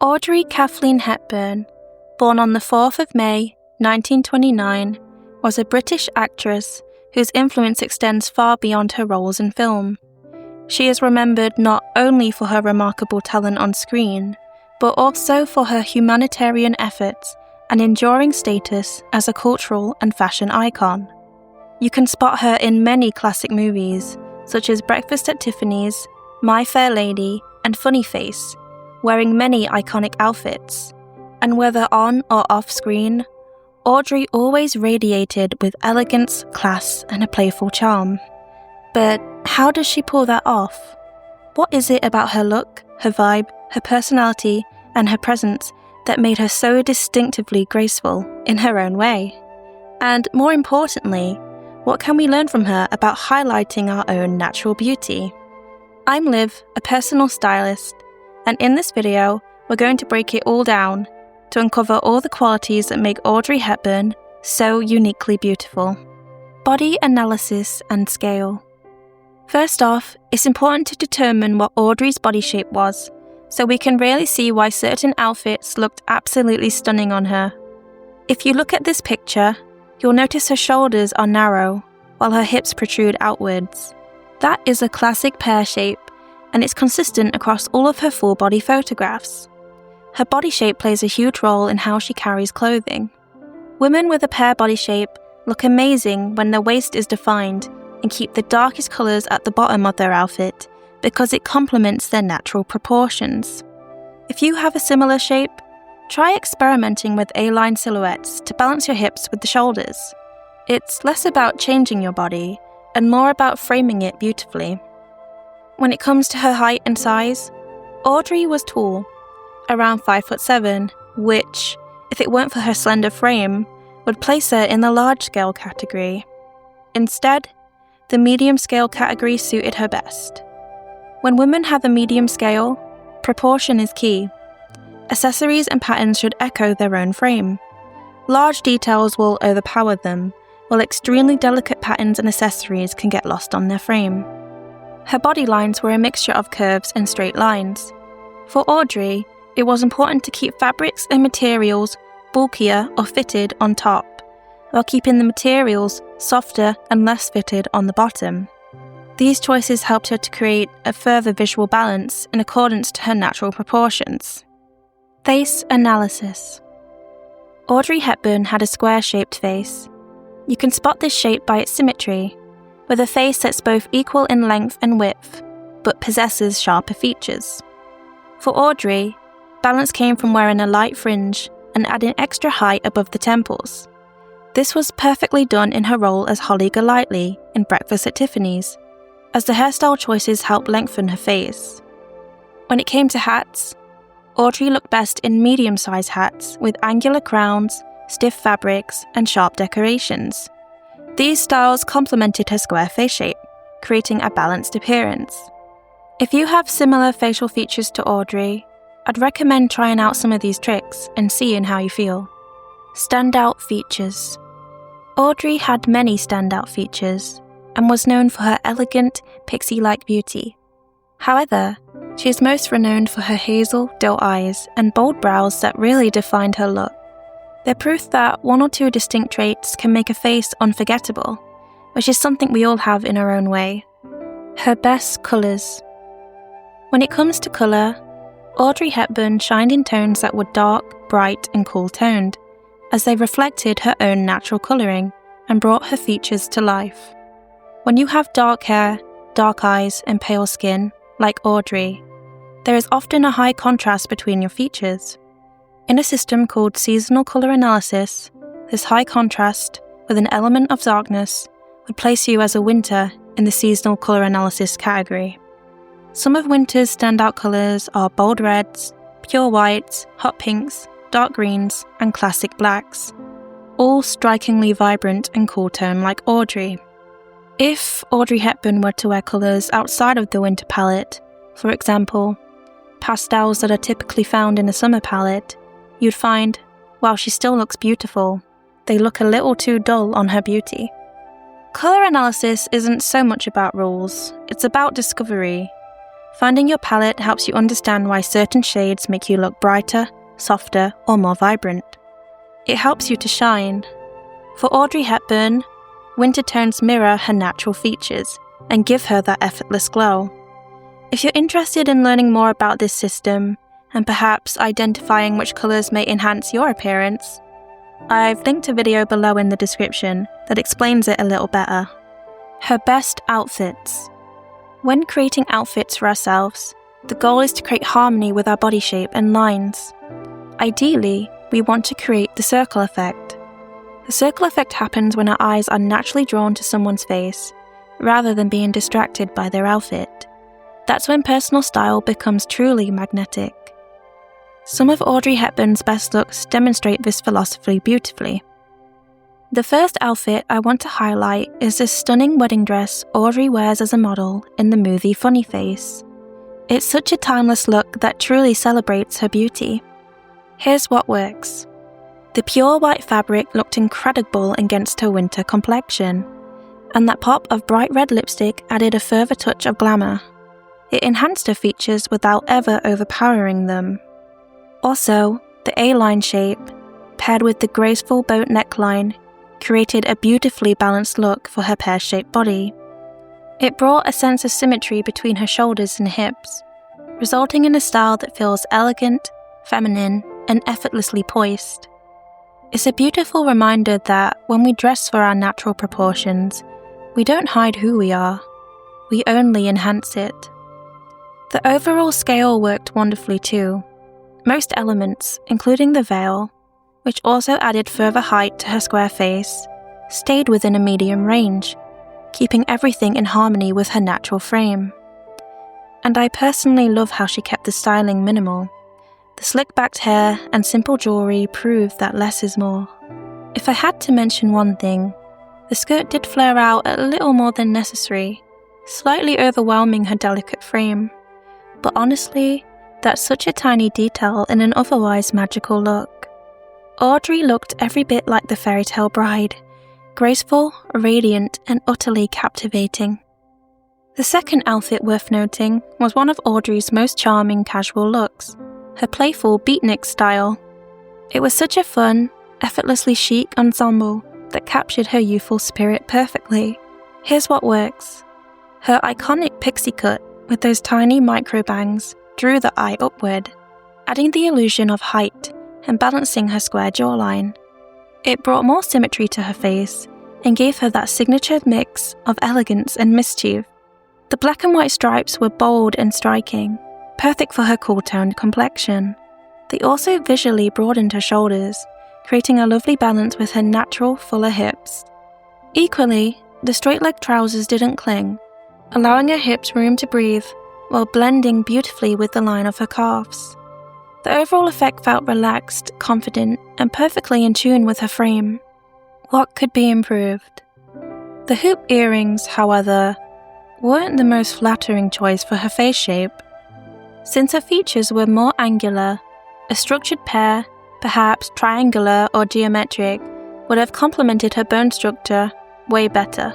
Audrey Kathleen Hepburn, born on the 4th of May, 1929, was a British actress whose influence extends far beyond her roles in film. She is remembered not only for her remarkable talent on screen, but also for her humanitarian efforts and enduring status as a cultural and fashion icon. You can spot her in many classic movies, such as Breakfast at Tiffany's, My Fair Lady, and Funny Face, wearing many iconic outfits, and whether on or off screen, Audrey always radiated with elegance, class, and a playful charm. But how does she pull that off? What is it about her look, her vibe, her personality, and her presence that made her so distinctively graceful in her own way? And more importantly, what can we learn from her about highlighting our own natural beauty? I'm Liv, a personal stylist, and in this video, we're going to break it all down to uncover all the qualities that make Audrey Hepburn so uniquely beautiful. Body analysis and scale. First off, it's important to determine what Audrey's body shape was, so we can really see why certain outfits looked absolutely stunning on her. If you look at this picture, you'll notice her shoulders are narrow, while her hips protrude outwards. That is a classic pear shape, and it's consistent across all of her full body photographs. Her body shape plays a huge role in how she carries clothing. Women with a pear body shape look amazing when their waist is defined and keep the darkest colours at the bottom of their outfit because it complements their natural proportions. If you have a similar shape, try experimenting with A-line silhouettes to balance your hips with the shoulders. It's less about changing your body and more about framing it beautifully. When it comes to her height and size, Audrey was tall, around 5'7", which, if it weren't for her slender frame, would place her in the large-scale category. Instead, the medium-scale category suited her best. When women have a medium scale, proportion is key. Accessories and patterns should echo their own frame. Large details will overpower them, while extremely delicate patterns and accessories can get lost on their frame. Her body lines were a mixture of curves and straight lines. For Audrey, it was important to keep fabrics and materials bulkier or fitted on top, while keeping the materials softer and less fitted on the bottom. These choices helped her to create a further visual balance in accordance to her natural proportions. Face analysis. Audrey Hepburn had a square-shaped face. You can spot this shape by its symmetry, with a face that's both equal in length and width, but possesses sharper features. For Audrey, balance came from wearing a light fringe and adding extra height above the temples. This was perfectly done in her role as Holly Golightly in Breakfast at Tiffany's, as the hairstyle choices helped lengthen her face. When it came to hats, Audrey looked best in medium-sized hats with angular crowns, stiff fabrics, and sharp decorations. These styles complemented her square face shape, creating a balanced appearance. If you have similar facial features to Audrey, I'd recommend trying out some of these tricks and seeing how you feel. Standout features. Audrey had many standout features and was known for her elegant, pixie-like beauty. However, she is most renowned for her hazel, doe eyes and bold brows that really defined her look. They're proof that one or two distinct traits can make a face unforgettable, which is something we all have in our own way. Her best colours. When it comes to colour, Audrey Hepburn shined in tones that were dark, bright and cool-toned, as they reflected her own natural colouring and brought her features to life. When you have dark hair, dark eyes and pale skin, like Audrey, there is often a high contrast between your features. In a system called seasonal colour analysis, this high contrast, with an element of darkness, would place you as a winter in the seasonal colour analysis category. Some of winter's standout colours are bold reds, pure whites, hot pinks, dark greens, and classic blacks, all strikingly vibrant and cool tone like Audrey. If Audrey Hepburn were to wear colours outside of the winter palette, for example, pastels that are typically found in the summer palette, you'd find, while she still looks beautiful, they look a little too dull on her beauty. Colour analysis isn't so much about rules, it's about discovery. Finding your palette helps you understand why certain shades make you look brighter, softer, or more vibrant. It helps you to shine. For Audrey Hepburn, winter tones mirror her natural features and give her that effortless glow. If you're interested in learning more about this system, and perhaps identifying which colours may enhance your appearance, I've linked a video below in the description that explains it a little better. Her best outfits. When creating outfits for ourselves, the goal is to create harmony with our body shape and lines. Ideally, we want to create the circle effect. The circle effect happens when our eyes are naturally drawn to someone's face, rather than being distracted by their outfit. That's when personal style becomes truly magnetic. Some of Audrey Hepburn's best looks demonstrate this philosophy beautifully. The first outfit I want to highlight is this stunning wedding dress Audrey wears as a model in the movie Funny Face. It's such a timeless look that truly celebrates her beauty. Here's what works. The pure white fabric looked incredible against her winter complexion, and that pop of bright red lipstick added a further touch of glamour. It enhanced her features without ever overpowering them. Also, the A-line shape, paired with the graceful boat neckline, created a beautifully balanced look for her pear-shaped body. It brought a sense of symmetry between her shoulders and hips, resulting in a style that feels elegant, feminine, and effortlessly poised. It's a beautiful reminder that when we dress for our natural proportions, we don't hide who we are, we only enhance it. The overall scale worked wonderfully too. Most elements, including the veil, which also added further height to her square face, stayed within a medium range, keeping everything in harmony with her natural frame. And I personally love how she kept the styling minimal. The slick-backed hair and simple jewellery prove that less is more. If I had to mention one thing, the skirt did flare out a little more than necessary, slightly overwhelming her delicate frame. But honestly, that's such a tiny detail in an otherwise magical look. Audrey looked every bit like the fairy tale bride, graceful, radiant, and utterly captivating. The second outfit worth noting was one of Audrey's most charming casual looks, her playful beatnik style. It was such a fun, effortlessly chic ensemble that captured her youthful spirit perfectly. Here's what works. Her iconic pixie cut with those tiny micro bangs drew the eye upward, adding the illusion of height and balancing her square jawline. It brought more symmetry to her face and gave her that signature mix of elegance and mischief. The black and white stripes were bold and striking, perfect for her cool-toned complexion. They also visually broadened her shoulders, creating a lovely balance with her natural, fuller hips. Equally, the straight-leg trousers didn't cling, allowing her hips room to breathe while blending beautifully with the line of her calves. The overall effect felt relaxed, confident, and perfectly in tune with her frame. What could be improved? The hoop earrings, however, weren't the most flattering choice for her face shape. Since her features were more angular, a structured pair, perhaps triangular or geometric, would have complemented her bone structure way better.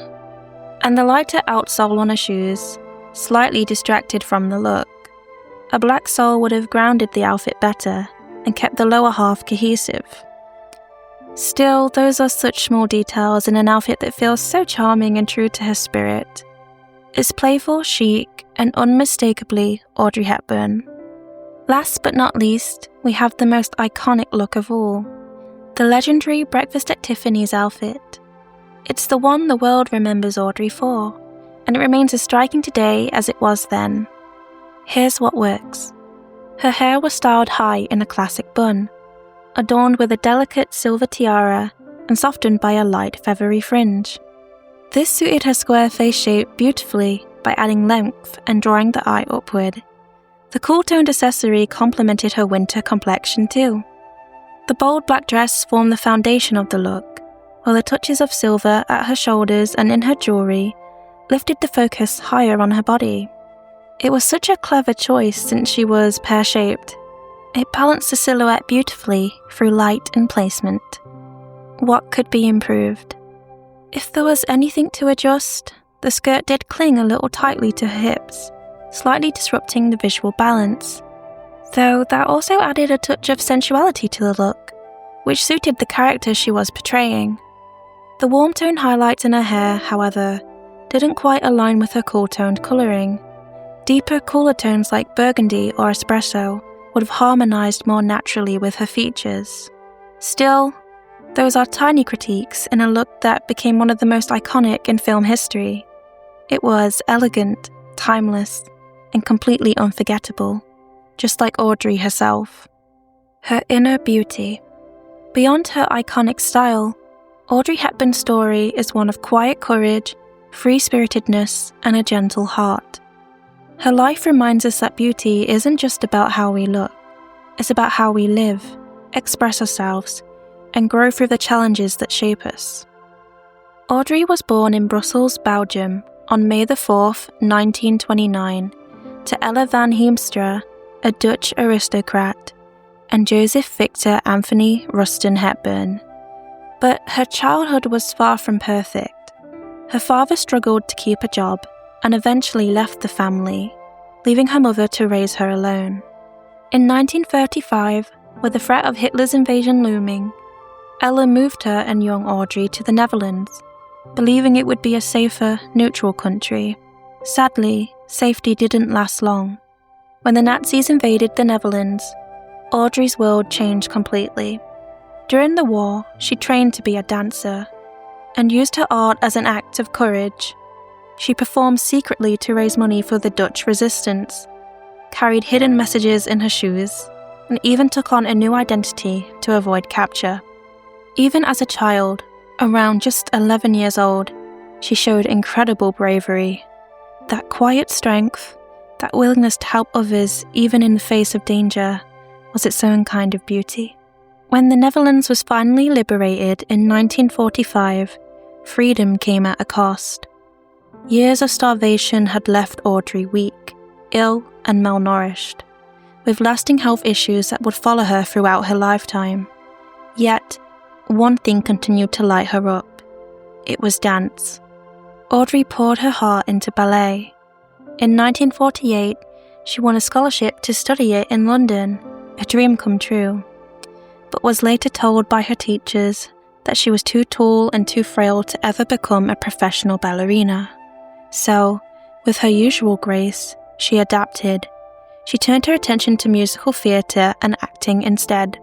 And the lighter outsole on her shoes slightly distracted from the look. A black sole would have grounded the outfit better and kept the lower half cohesive. Still, those are such small details in an outfit that feels so charming and true to her spirit. It's playful, chic, and unmistakably Audrey Hepburn. Last but not least, we have the most iconic look of all, the legendary Breakfast at Tiffany's outfit. It's the one the world remembers Audrey for, and it remains as striking today as it was then. Here's what works. Her hair was styled high in a classic bun, adorned with a delicate silver tiara and softened by a light feathery fringe. This suited her square face shape beautifully by adding length and drawing the eye upward. The cool-toned accessory complemented her winter complexion too. The bold black dress formed the foundation of the look, while the touches of silver at her shoulders and in her jewellery lifted the focus higher on her body. It was such a clever choice since she was pear-shaped. It balanced the silhouette beautifully through light and placement. What could be improved? If there was anything to adjust, the skirt did cling a little tightly to her hips, slightly disrupting the visual balance. Though that also added a touch of sensuality to the look, which suited the character she was portraying. The warm tone highlights in her hair, however, didn't quite align with her cool-toned colouring. Deeper, cooler tones like burgundy or espresso would have harmonised more naturally with her features. Still, those are tiny critiques in a look that became one of the most iconic in film history. It was elegant, timeless, and completely unforgettable, just like Audrey herself. Her inner beauty. Beyond her iconic style, Audrey Hepburn's story is one of quiet courage, free-spiritedness, and a gentle heart. Her life reminds us that beauty isn't just about how we look, it's about how we live, express ourselves, and grow through the challenges that shape us. Audrey was born in Brussels, Belgium, on May 4th, 1929, to Ella van Heemstra, a Dutch aristocrat, and Joseph Victor Anthony Ruston Hepburn. But her childhood was far from perfect. Her father struggled to keep a job and eventually left the family, leaving her mother to raise her alone. In 1935, with the threat of Hitler's invasion looming, Ella moved her and young Audrey to the Netherlands, believing it would be a safer, neutral country. Sadly, safety didn't last long. When the Nazis invaded the Netherlands, Audrey's world changed completely. During the war, she trained to be a dancer and used her art as an act of courage. She performed secretly to raise money for the Dutch resistance, carried hidden messages in her shoes, and even took on a new identity to avoid capture. Even as a child, around just 11 years old, she showed incredible bravery. That quiet strength, that willingness to help others even in the face of danger, was its own kind of beauty. When the Netherlands was finally liberated in 1945, freedom came at a cost. Years of starvation had left Audrey weak, ill, and malnourished, with lasting health issues that would follow her throughout her lifetime. Yet, one thing continued to light her up. It was dance. Audrey poured her heart into ballet. In 1948, she won a scholarship to study it in London, a dream come true, but was later told by her teachers that she was too tall and too frail to ever become a professional ballerina. So, with her usual grace, she adapted. She turned her attention to musical theatre and acting instead.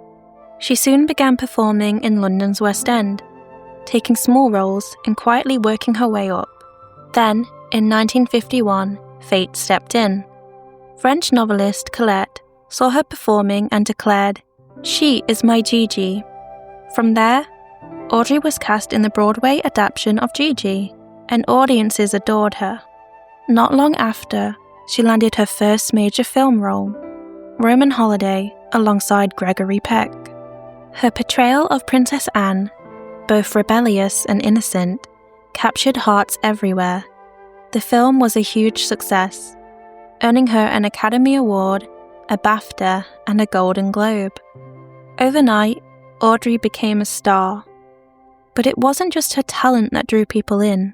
She soon began performing in London's West End, taking small roles and quietly working her way up. Then, in 1951, fate stepped in. French novelist Colette saw her performing and declared, "She is my Gigi." From there, Audrey was cast in the Broadway adaptation of Gigi, and audiences adored her. Not long after, she landed her first major film role, Roman Holiday, alongside Gregory Peck. Her portrayal of Princess Anne, both rebellious and innocent, captured hearts everywhere. The film was a huge success, earning her an Academy Award, a BAFTA, and a Golden Globe. Overnight, Audrey became a star. But it wasn't just her talent that drew people in.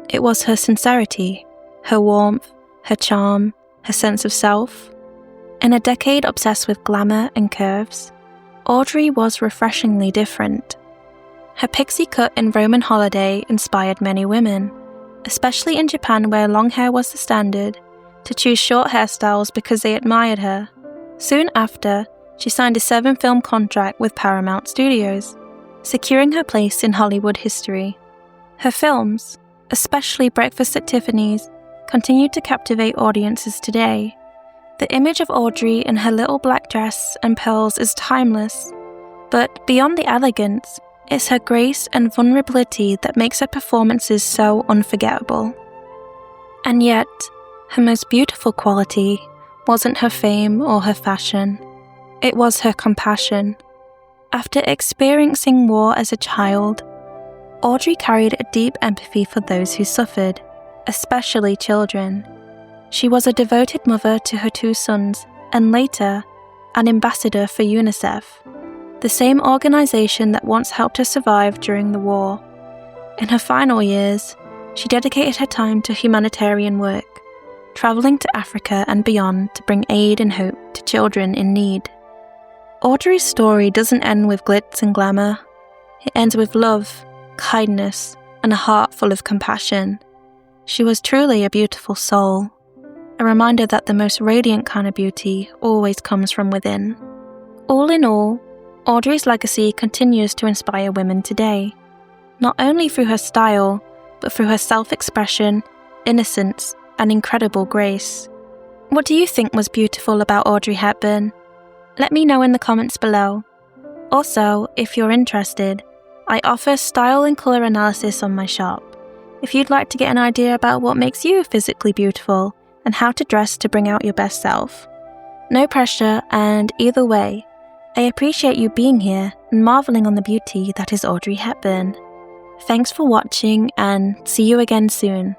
It was her sincerity, her warmth, her charm, her sense of self. In a decade obsessed with glamour and curves, Audrey was refreshingly different. Her pixie cut in Roman Holiday inspired many women, especially in Japan where long hair was the standard, to choose short hairstyles because they admired her. Soon after, she signed a 7-film contract with Paramount Studios, securing her place in Hollywood history. Her films, especially Breakfast at Tiffany's, continue to captivate audiences today. The image of Audrey in her little black dress and pearls is timeless, but beyond the elegance, it's her grace and vulnerability that makes her performances so unforgettable. And yet, her most beautiful quality wasn't her fame or her fashion. It was her compassion. After experiencing war as a child, Audrey carried a deep empathy for those who suffered, especially children. She was a devoted mother to her 2 sons and later, an ambassador for UNICEF, the same organization that once helped her survive during the war. In her final years, she dedicated her time to humanitarian work, traveling to Africa and beyond to bring aid and hope to children in need. Audrey's story doesn't end with glitz and glamour. It ends with love, kindness, and a heart full of compassion. She was truly a beautiful soul, a reminder that the most radiant kind of beauty always comes from within. All in all, Audrey's legacy continues to inspire women today, not only through her style, but through her self-expression, innocence, and incredible grace. What do you think was beautiful about Audrey Hepburn? Let me know in the comments below. Also, if you're interested, I offer style and colour analysis on my shop. If you'd like to get an idea about what makes you physically beautiful and how to dress to bring out your best self. No pressure, and either way, I appreciate you being here and marvelling on the beauty that is Audrey Hepburn. Thanks for watching, and see you again soon.